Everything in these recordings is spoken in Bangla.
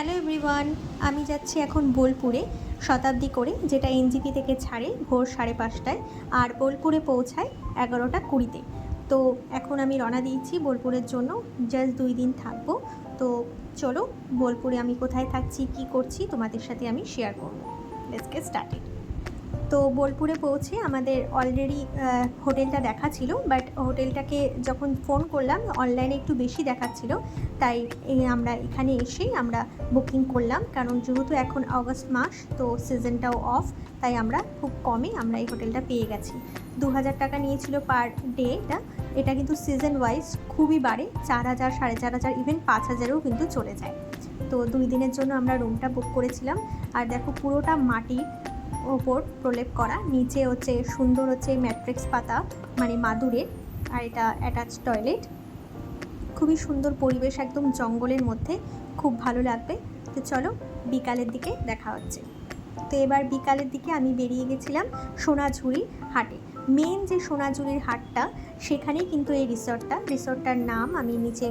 হ্যালো এভরিওয়ান, আমি যাচ্ছি এখন বোলপুরে শতাব্দী করে, যেটা এনজিপি থেকে ছাড়ে ভোর 5:30টায় আর বোলপুরে পৌঁছায় 11টা 20-তে। তো এখন আমি রওনা দিয়েছি বোলপুরের জন্য, জাস্ট 2 দিন থাকবো। তো চলো বোলপুরে আমি কোথায় থাকছি, কি করছি তোমাদের সাথে আমি শেয়ার করব। Let's get started. তো বোলপুরে পৌঁছে আমাদের অলরেডি হোটেলটা দেখা ছিল, বাট হোটেলটাকে যখন ফোন করলাম অনলাইনে একটু বেশি দেখাচ্ছিল, তাই আমরা এখানে এসেই আমরা বুকিং করলাম, কারণ যেহেতু এখন অগস্ট মাস, তো সিজনটাও অফ, তাই আমরা খুব কমে আমরা এই হোটেলটা পেয়ে গেছি। 2000 টাকা নিয়েছিল পার ডে। এটা কিন্তু সিজন ওয়াইজ খুবই বাড়ে, 4000, 4500, ইভেন 5000-ও কিন্তু চলে যায়। তো 2 দিনের জন্য আমরা রুমটা বুক করেছিলাম। আর দেখো পুরোটা মাটির ওপর প্রলেপ করা, নিচে হচ্ছে সুন্দর হচ্ছে ম্যাট্রিক্স পাতা, মানে মাদুরের। আর এটা অ্যাটাচ টয়লেট, খুবই সুন্দর পরিবেশ, একদম জঙ্গলের মধ্যে, খুব ভালো লাগবে। তো চলো বিকালের দিকে দেখা হচ্ছে। তো এবার বিকালের দিকে আমি বেরিয়ে গেছিলাম সোনাঝুরি হাটে। মেন যে সোনাঝুরির হাটটা, সেখানেই কিন্তু এই রিসর্টটার নাম আমি নিচে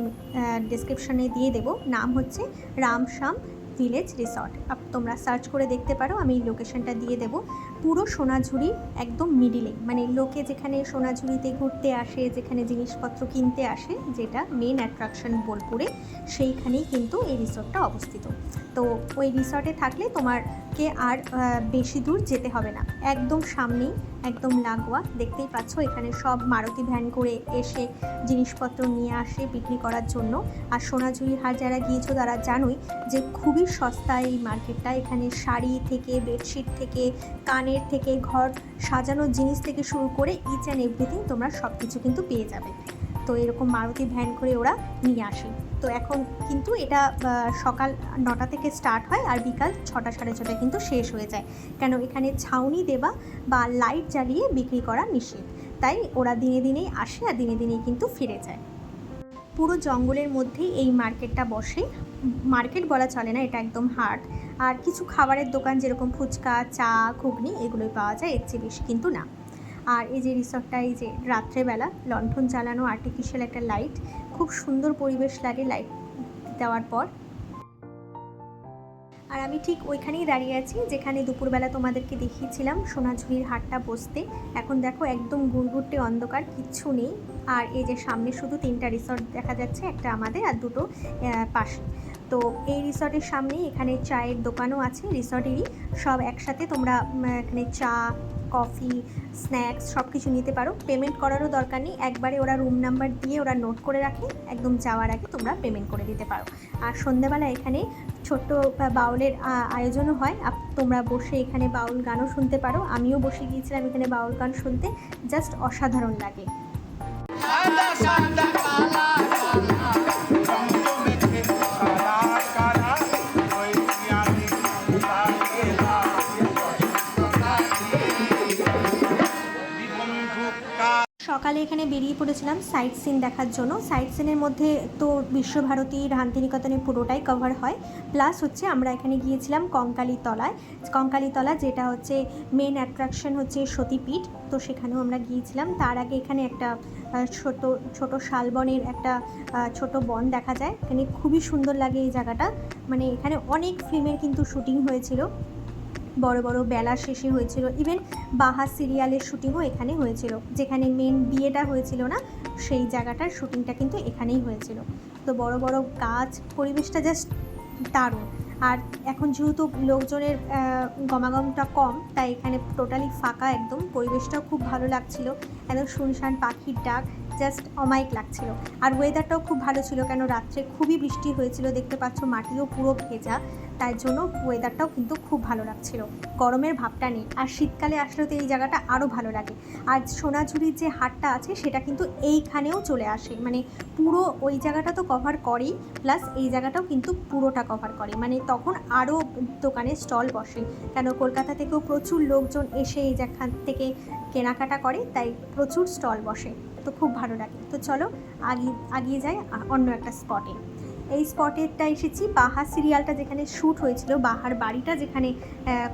ডেসক্রিপশনে দিয়ে দেবো। নাম হচ্ছে রামশ্যাম ভিলেজ রিসর্ট। তোমরা সার্চ করে দেখতে পারো, আমি লোকেশনটা দিয়ে দেবো। পুরো সোনাঝুরির একদম মিডিলে, মানে লোকে যেখানে সোনাঝুরিতে ঘুরতে আসে, যেখানে জিনিসপত্র কিনতে আসে, যেটা মেন অ্যাট্রাকশন বোলপুরে, সেইখানেই কিন্তু এই রিসর্টটা অবস্থিত। তো ওই রিসর্টে থাকলে তোমাকে আর বেশি দূর যেতে হবে না, একদম সামনেই, একদম লাগোয়া। দেখতেই পাচ্ছ এখানে সব মারুতি ভ্যান করে এসে জিনিসপত্র নিয়ে আসে বিক্রি করার জন্য। আর সোনাঝুরি হাট যারা গিয়েছো তারা জানোই যে খুবই সস্তা এই মার্কেটটা। এখানে শাড়ি থেকে, বেডশিট থেকে, কানের থেকে, ঘর সাজানোর জিনিস থেকে শুরু করে ইচ অ্যান্ড এভরিথিং তোমরা সব কিছু কিন্তু পেয়ে যাবে। তো এরকম মারুতি ভ্যান করে ওরা নিয়ে আসে। তো এখন কিন্তু এটা সকাল 9টা থেকে স্টার্ট হয় আর বিকাল 6টা 6:30 কিন্তু শেষ হয়ে যায়, কেন এখানে ছাউনি দেওয়া বা লাইট জ্বালিয়ে বিক্রি করা নিষেধ। তাই ওরা দিনে দিনেই আসে আর দিনে দিনেই কিন্তু ফিরে যায়। পুরো জঙ্গলের মধ্যেই এই মার্কেটটা বসে। মার্কেট বলা চলে না, এটা একদম হাট। আর কিছু খাবারের দোকান যেরকম ফুচকা, চা, ঘুগনি, এগুলোই পাওয়া যায়, এর চেয়ে বেশি কিন্তু না। আর এই যে রিসর্টটা, এই যে রাত্রেবেলা লণ্ঠন জ্বালানো, আর্টিফিশিয়াল একটা লাইট, খুব সুন্দর পরিবেশ লাগে লাইট দেওয়ার পর। আর আমি ঠিক ওইখানেই দাঁড়িয়ে আছি যেখানে দুপুরবেলা তোমাদেরকে দেখিয়েছিলাম সোনাঝুরির হাটটা বসতে। এখন দেখো একদম গুড়গুড়টে অন্ধকার, কিচ্ছু নেই। আর এই যে সামনে শুধু 3টা রিসর্ট দেখা যাচ্ছে, একটা আমাদের আর 2টো পাশে। তো এই রিসর্টের সামনেই এখানে চায়ের দোকানও আছে, রিসর্টেরই সব একসাথে। তোমরা এখানে চা, কফি, স্ন্যাক্স সব কিছু নিতে পারো। পেমেন্ট করারও দরকার নেই, একবারে ওরা রুম নাম্বার দিয়ে ওরা নোট করে রাখে, একদম যাওয়ার আগে তোমরা পেমেন্ট করে দিতে পারো। আর সন্ধ্যাবেলা এখানে ছোট্ট বাউলের আয়োজনও হয়, তোমরা বসে এখানে বাউল গানও শুনতে পারো। আমিও বসে গিয়েছিলাম এখানে বাউল গান শুনতে, জাস্ট অসাধারণ লাগে। সকালে এখানে বেরিয়ে পড়েছিলাম সাইট সিন দেখার জন্য। সাইট সিনের মধ্যে তো বিশ্বভারতী, শান্তিনিকেতনে পুরোটাই কভার হয়, প্লাস হচ্ছে আমরা এখানে গিয়েছিলাম কঙ্কালীতলায়। কঙ্কালীতলা যেটা হচ্ছে মেন অ্যাট্রাকশন হচ্ছে সতীপীঠ, তো সেখানেও আমরা গিয়েছিলাম। তার আগে এখানে একটা ছোট শালবনের একটা ছোট বন দেখা যায়, এখানে খুবই সুন্দর লাগে এই জায়গাটা। মানে এখানে অনেক ফিল্মের কিন্তু শুটিং হয়েছিল, বড় বড় বেলা শেষে হয়েছিল, ইভেন বাহা সিরিয়ালের শুটিংও এখানে হয়েছিল। যেখানে মেন বিয়েটা হয়েছিল না, সেই জায়গাটার শুটিংটা কিন্তু এখানেই হয়েছিল। তো বড় বড় গাছ, পরিবেশটা জাস্ট দারুণ। আর এখন যেহেতু লোকজনের গমাগমটা কম, তাই এখানে টোটালি ফাঁকা, একদম পরিবেশটাও খুব ভালো লাগছিল, একদম শুনশান, পাখির ডাক, জাস্ট অমায়িক লাগছিল। আর ওয়েদারটাও খুব ভালো ছিল, কেন রাত্রে খুবই বৃষ্টি হয়েছিল, দেখতে পাচ্ছ মাটিও পুরো ভেজা, তাই জন্য ওয়েদারটাও কিন্তু খুব ভালো লাগছিল, গরমের ভাবটা নেই। আর শীতকালে আসলে তো এই জায়গাটা আরও ভালো লাগে। আর সোনাঝুরির যে হাটটা আছে সেটা কিন্তু এইখানেও চলে আসে, মানে পুরো ওই জায়গাটা তো কভার করেই, প্লাস এই জায়গাটাও কিন্তু পুরোটা কভার করে, মানে তখন আরও দোকানে স্টল বসে, কেন কলকাতা থেকেও প্রচুর লোকজন এসে এই জায়গা থেকে কেনাকাটা করে, তাই প্রচুর স্টল বসে। তো খুব ভালো লাগে। তো চলো আগিয়ে যাই অন্য একটা স্পটে। এই স্পটেরটা এসেছি বাহা সিরিয়ালটা যেখানে শ্যুট হয়েছিল, বাহার বাড়িটা যেখানে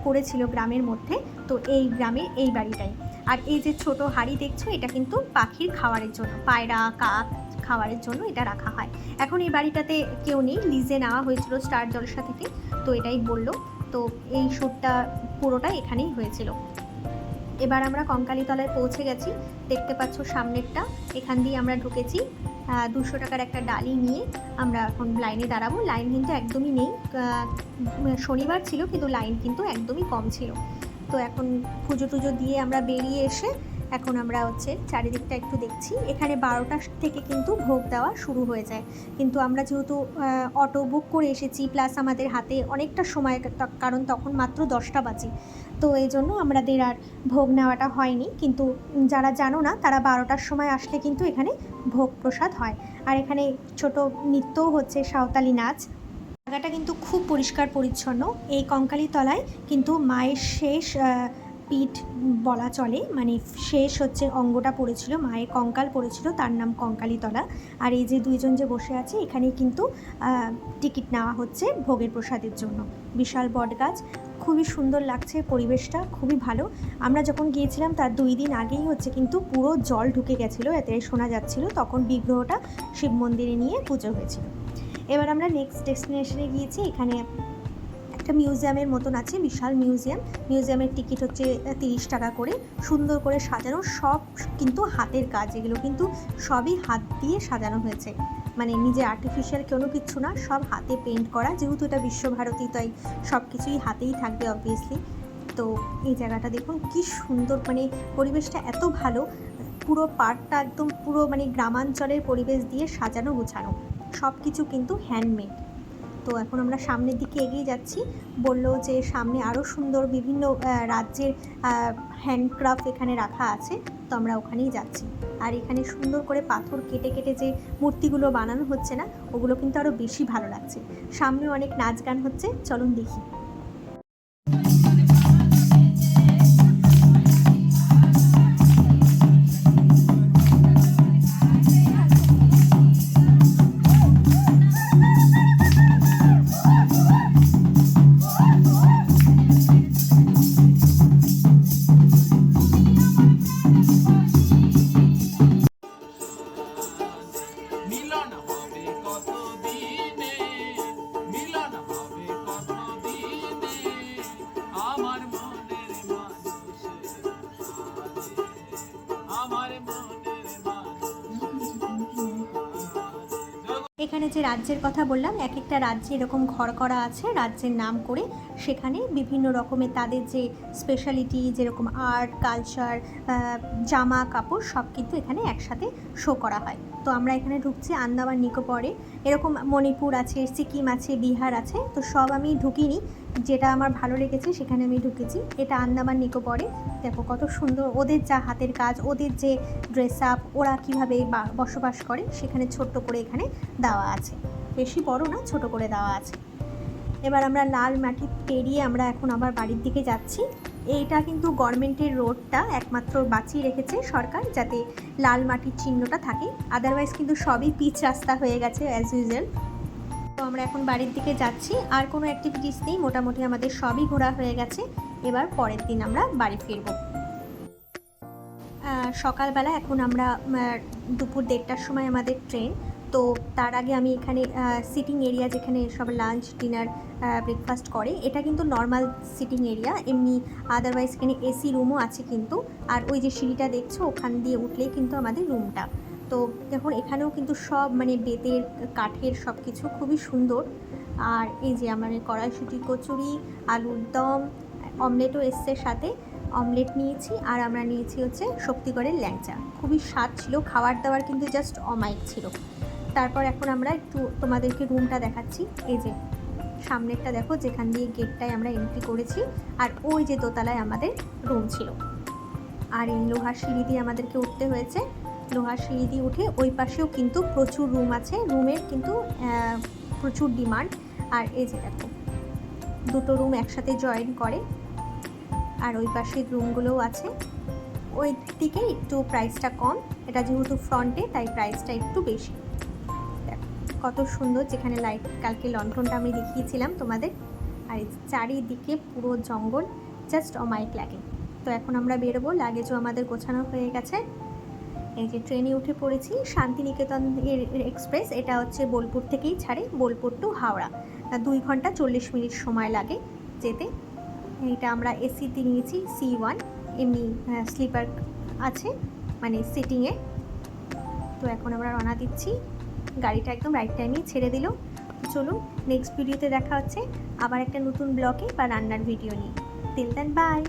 করেছিল গ্রামের মধ্যে, তো এই গ্রামের এই বাড়িটাই। আর এই যে ছোট হাঁড়ি দেখছো, এটা কিন্তু পাখির খাবারের জন্য, পায়রা, কাক খাবারের জন্য এটা রাখা হয়। এখন এই বাড়িটাতে কেউ নেই, লিজে নেওয়া হয়েছিল স্টার জলসা থেকে, তো এটাই বললো। তো এই শ্যুটটা পুরোটা এখানেই হয়েছিল। এবার আমরা কঙ্কালীতলায় পৌঁছে গেছি, দেখতে পাচ্ছ সামনেরটা, এখান দিয়ে আমরা ঢুকেছি। 200 টাকার একটা ডালি নিয়ে আমরা এখন লাইনে দাঁড়াবো। লাইন কিন্তু একদমই নেই, শনিবার ছিল কিন্তু লাইন কিন্তু একদমই কম ছিল। তো এখন পুজো টুজো দিয়ে আমরা বেরিয়ে এসে এখন আমরা হচ্ছে চারিদিকটা একটু দেখছি। এখানে 12টা থেকে কিন্তু ভোগ দেওয়া শুরু হয়ে যায়, কিন্তু আমরা যেহেতু অটো বুক করে এসেছি, প্লাস আমাদের হাতে অনেকটা সময়, কারণ তখন মাত্র 10টা বাজে, তো এই জন্য আমাদের আর ভোগ নেওয়াটা হয়নি। কিন্তু যারা জানো না তারা 12টার সময় আসলে কিন্তু এখানে ভোগ প্রসাদ হয়। আর এখানে ছোট নৃত্যও হচ্ছে, সাঁওতালি নাচ। জায়গাটা কিন্তু খুব পরিষ্কার পরিচ্ছন্ন। এই কঙ্কালীতলায় কিন্তু মায়ের শেষ পিঠ বলা চলে, মানে শেষ হচ্ছে অঙ্গটা পড়েছিল, মায়ের কঙ্কাল পড়েছিল, তার নাম কঙ্কালীতলা। আর এই যে দুইজন যে বসে আছে এখানে কিন্তু টিকিট নেওয়া হচ্ছে ভোগের প্রসাদের জন্য। বিশাল বটগাছ, খুবই সুন্দর লাগছে, পরিবেশটা খুবই ভালো। আমরা যখন গিয়েছিলাম তার 2 দিন আগেই হচ্ছে কিন্তু পুরো জল ঢুকে গেছিলো, এতে শোনা যাচ্ছিল, তখন বিগ্রহটা শিব মন্দিরে নিয়ে পুজো হয়েছিল। এবার আমরা নেক্সট ডেস্টিনেশনে গিয়েছি। এখানে একটা মিউজিয়ামের মতন আছে, বিশাল মিউজিয়ামের টিকিট হচ্ছে 30 টাকা করে। সুন্দর করে সাজানো, সব কিন্তু হাতের কাজ, এগুলো কিন্তু সবই হাত দিয়ে সাজানো হয়েছে, মানে নিজে আর্টিফিশিয়াল কোনো কিছু না, সব হাতে পেন্ট করা। যেহেতু এটা বিশ্বভারতী, তাই সব কিছুই হাতেই থাকবে অবভিয়াসলি। তো এই জায়গাটা দেখুন কি সুন্দর, মানে পরিবেশটা এত ভালো, পুরো পার্কটা একদম পুরো মানে গ্রামাঞ্চলের পরিবেশ দিয়ে সাজানো গোছানো, সব কিছু কিন্তু হ্যান্ডমেড। তো এখন আমরা সামনের দিকে এগিয়ে যাচ্ছি। বললো যে সামনে আরও সুন্দর বিভিন্ন রাজ্যের হ্যান্ডক্রাফট এখানে রাখা আছে, তো আমরা ওখানেই যাচ্ছি। আর এখানে সুন্দর করে পাথর কেটে কেটে যে মূর্তিগুলো বানানো হচ্ছে না, ওগুলো কিন্তু আরও বেশি ভালো লাগছে। সামনে অনেক নাচ গান হচ্ছে, চলুন দেখি। এখানে যে রাজ্যের কথা বললাম, এক একটা রাজ্যে এরকম ঘর করা আছে রাজ্যের নাম করে, সেখানে বিভিন্ন রকমের তাদের যে স্পেশালিটি, যেরকম আর্ট, কালচার, জামা কাপড়, সব কিন্তু এখানে একসাথে শো করা হয়। তো আমরা এখানে ঢুকছি আন্দামান নিকোবরে, এরকম মণিপুর আছে, সিকিম আছে, বিহার আছে, তো সব আমি ঢুকিনি, যেটা আমার ভালো লেগেছে সেখানে আমি ঢুকেছি। এটা আন্দামান নিকোবরে, দেখো কত সুন্দর ওদের যা হাতের কাজ, ওদের যে ড্রেস আপ, ওরা কীভাবে বসবাস করে, সেখানে ছোট্ট করে এখানে দেওয়া আছে, বেশি বড় না, ছোট করে দেওয়া আছে। এবার আমরা লাল মাটি পেরিয়ে আমরা এখন আবার বাড়ির দিকে যাচ্ছি। এইটা কিন্তু গভর্নমেন্টের রোডটা একমাত্র বাঁচিয়ে রেখেছে সরকার, যাতে লাল মাটির চিহ্নটা থাকে, আদারওয়াইজ কিন্তু সবই পিচ রাস্তা হয়ে গেছে অ্যাজ ইউজুয়াল। তো আমরা এখন বাড়ির দিকে যাচ্ছি, আর কোনো অ্যাক্টিভিটিস নেই, মোটামুটি আমাদের সবই ঘোরা হয়ে গেছে। এবার পরের দিন আমরা বাড়ি ফিরব। সকালবেলা এখন আমরা দুপুর 1:30টার সময় আমাদের ট্রেন, তো তার আগে আমি এখানে সিটিং এরিয়া, যেখানে সব লাঞ্চ ডিনার ব্রেকফাস্ট করে, এটা কিন্তু নর্মাল সিটিং এরিয়া, এমনি আদারওয়াইজ এখানে এসি রুমও আছে কিন্তু। আর ওই যে সিঁড়িটা দেখছো, ওখান দিয়ে উঠলেই কিন্তু আমাদের রুমটা। তো দেখুন এখানেও কিন্তু সব মানে বেতের, কাঠের, সব কিছু খুবই সুন্দর। আর এই যে আমাদের কড়াইশুঁটি, কচুরি, আলুর দম, অমলেটও এসছে সাথে, অমলেট নিয়েছি। আর আমরা নিয়েছি হচ্ছে শক্তিগড়ের ল্যাংচা, খুবই স্বাদ ছিল, খাবার দাবার কিন্তু জাস্ট অমাইক ছিল। তারপর এখন আমরা একটু তোমাদেরকে রুমটা দেখাচ্ছি। এই যে সামনেরটা দেখো, যেখান দিয়ে গেটটায় আমরা এন্ট্রি করেছি, আর ওই যে দোতলায় আমাদের রুম ছিল। আর এই লোহার সিঁড়ি দিয়ে আমাদেরকে উঠতে হয়েছে, লোহার সিঁড়ি দিয়ে উঠে ওই পাশেও কিন্তু প্রচুর রুম আছে, রুমের কিন্তু প্রচুর ডিমান্ড। আর এই যে দেখো, দুটো রুম একসাথে জয়েন করে, আর ওই পাশের রুমগুলোও আছে। ওই দিকে একটু প্রাইসটা কম, এটা যেহেতু ফ্রন্টে তাই প্রাইসটা একটু বেশি। কত সুন্দর, যেখানে লাইট, কালকে লন্ঠনটা আমি দেখিয়েছিলাম তোমাদের। আর চারিদিকে পুরো জঙ্গল, জাস্ট অমাইক লাগে। তো এখন আমরা বেরোবো, লাগেজও আমাদের গোছানো হয়ে গেছে। এই যে ট্রেনে উঠে পড়েছি, শান্তিনিকেতন এর এক্সপ্রেস। এটা হচ্ছে বোলপুর থেকেই ছাড়ে, বোলপুর টু হাওড়া। 2 ঘন্টা 40 মিনিট সময় লাগে যেতে। এটা আমরা এসিতে নিয়েছি, C1, এমনি স্লিপার আছে মানে সিটিংয়ে। তো এখন আমরা রওনা দিচ্ছি, গাড়িটা একদম রাইট টাইমেই ছেড়ে দিল। চলুন নেক্সট ভিডিওতে দেখা হচ্ছে আবার একটা নতুন ব্লগে বা রান্নার ভিডিও নিয়ে। Till then by.